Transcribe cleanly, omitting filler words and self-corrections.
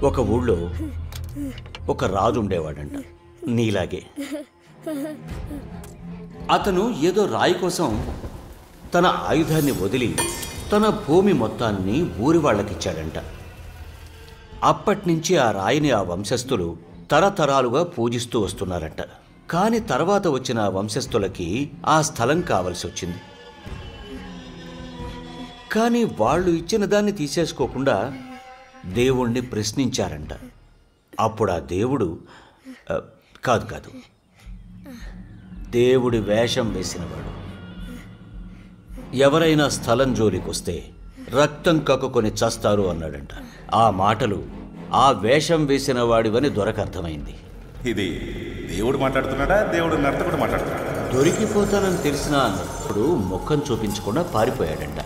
ఒక ఊళ్ళో ఒక రాజు ఉండేవాడంట, నీలాగే. అతను ఏదో రాయి కోసం తన ఆయుధాన్ని వదిలి తన భూమి మొత్తాన్ని ఊరి వాళ్ళకిచ్చాడంట. అప్పటినుంచి ఆ రాయిని ఆ వంశస్థులు తరతరాలుగా పూజిస్తూ వస్తున్నారంట. కానీ తర్వాత వచ్చిన ఆ వంశస్థులకి ఆ స్థలం కావలసి వచ్చింది. కానీ వాళ్ళు ఇచ్చిన దాన్ని తీసేసుకోకుండా దేవుణ్ణి ప్రశ్నించారంట. అప్పుడు ఆ దేవుడు కాదు దేవుడి వేషం వేసినవాడు ఎవరైనా స్థలం జోలికొస్తే రక్తం కక్కుకొని చస్తారు అన్నాడంట. ఆ మాటలు ఆ వేషం వేసిన వాడివని దొరకర్థమైంది. ఇది దేవుడు మాట్లాడుతున్నాడా, దేవుడు నర్తకుడు మాట్లాడుతున్నాడా? దొరికిపోతానని తెలిసినా అన్నప్పుడు ముఖం చూపించకుండా పారిపోయాడంట.